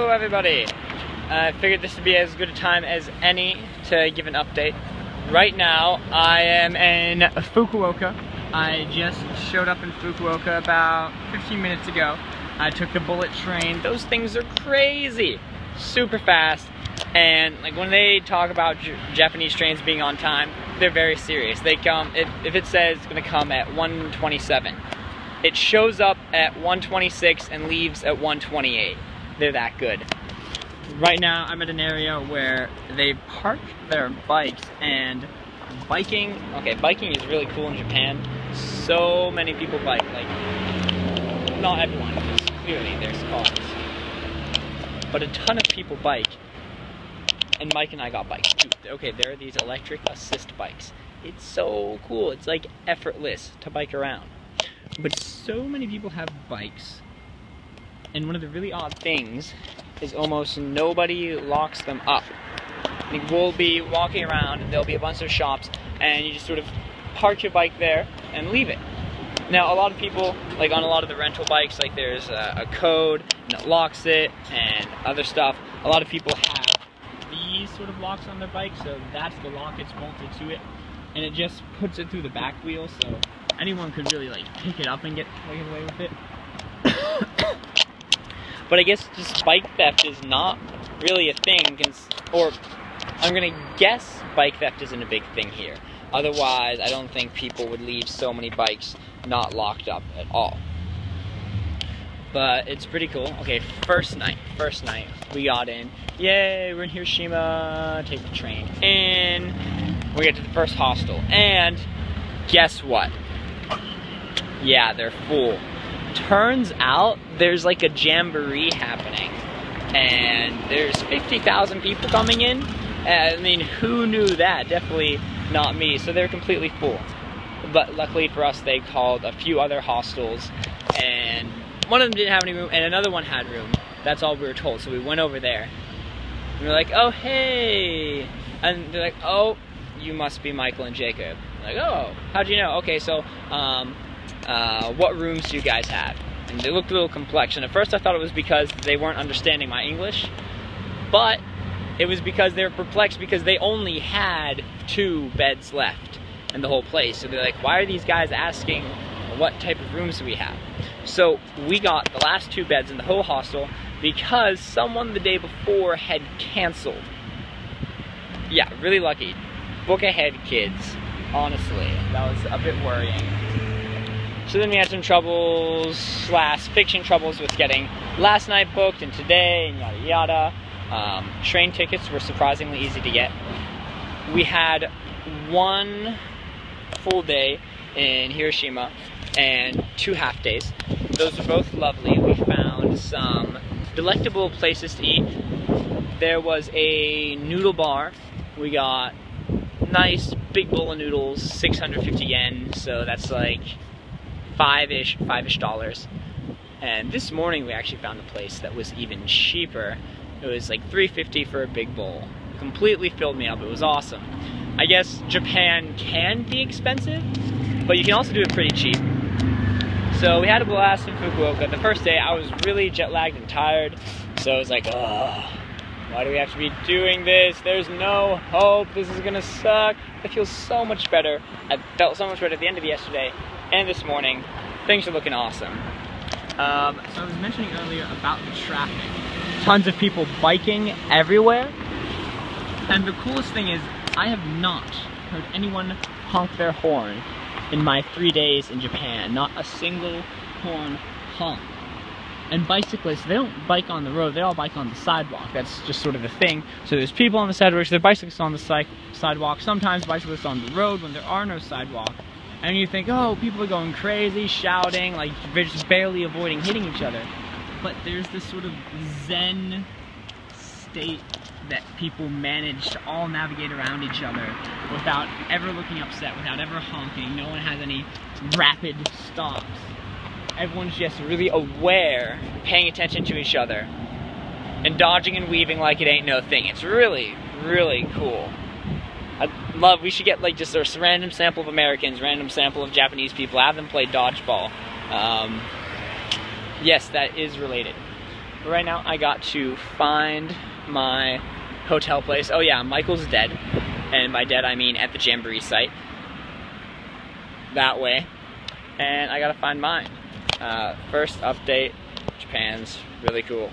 Hello everybody! I figured this would be as good a time as any to give an update. Right now I am in Fukuoka. I just showed up in Fukuoka about 15 minutes ago. I took the bullet train. Those things are crazy! Super fast. And like when they talk about Japanese trains being on time, they're very serious. They come, if it says it's going to come at 1:27, it shows up at 1:26 and leaves at 1:28. They're that good. Right now I'm at an area where they park their bikes, and biking is really cool in Japan. So many people bike, like not everyone, because clearly there's cars, but a ton of people bike. And Mike and I got bikes too. Okay, there are these electric assist bikes. It's so cool. It's like effortless to bike around. But so many people have bikes. And one of the really odd things is almost nobody locks them up. Like we'll be walking around and there'll be a bunch of shops and you just sort of park your bike there and leave it. Now a lot of people, like on a lot of the rental bikes, like there's a code and it locks it and other stuff. A lot of people have these sort of locks on their bike, so that's the lock it's bolted to it, and it just puts it through the back wheel, so anyone could really like pick it up and get away with it. But I guess just bike theft is not really a thing, or I'm gonna guess bike theft isn't a big thing here. Otherwise, I don't think people would leave so many bikes not locked up at all. But it's pretty cool. Okay, first night, we got in. Yay, we're in Hiroshima, take the train in. We get to the first hostel, and guess what? Yeah, they're full. Turns out there's like a jamboree happening, and there's 50,000 people coming in. I mean, who knew that? Definitely not me, so they're completely full. But luckily for us, they called a few other hostels, and one of them didn't have any room, and another one had room. That's all we were told, so we went over there. And we're like, oh, hey! And they're like, oh, you must be Michael and Jacob. I'm like, oh, how'd you know? Okay, so, what rooms do you guys have? And they looked a little complex, and at first I thought it was because they weren't understanding my English, but it was because they were perplexed because they only had 2 beds left in the whole place. So they're like, why are these guys asking what type of rooms do we have? So we got the last 2 beds in the whole hostel because someone the day before had canceled. Yeah, really lucky. Book ahead, kids. Honestly, that was a bit worrying. So then we had some troubles / fiction troubles with getting last night booked and today and yada yada. Train tickets were surprisingly easy to get. We had 1 full day in Hiroshima and 2 half days. Those were both lovely. We found some delectable places to eat. There was a noodle bar. We got nice big bowl of noodles, 650 yen, so that's like five-ish dollars. And this morning we actually found a place that was even cheaper. It was like $3.50 for a big bowl. Completely filled me up. It was awesome. I guess Japan can be expensive, but you can also do it pretty cheap. So we had a blast in Fukuoka. The first day I was really jet lagged and tired, so I was like, oh, why do we have to be doing this? There's no hope. This is gonna suck. I feel so much better. I felt so much better at the end of yesterday and this morning. Things are looking awesome. So I was mentioning earlier about the traffic. Tons of people biking everywhere. And the coolest thing is, I have not heard anyone honk their horn in my 3 days in Japan. Not a single horn honk. And bicyclists, they don't bike on the road, they all bike on the sidewalk. That's just sort of the thing. So there's people on the sidewalk, there's bicyclists on the sidewalk, sometimes bicyclists on the road when there are no sidewalk. And you think, oh, people are going crazy, shouting, like they're just barely avoiding hitting each other. But there's this sort of zen state that people manage to all navigate around each other without ever looking upset, without ever honking. No one has any rapid stops. Everyone's just really aware, paying attention to each other, and dodging and weaving like it ain't no thing. It's really, really cool. We should get like just a random sample of Americans, random sample of Japanese people, have them play dodgeball. Yes, that is related. But right now I got to find my hotel place. Oh yeah, Michael's dead. And by dead I mean at the Jamboree site. That way. And I gotta find mine. First update, Japan's really cool.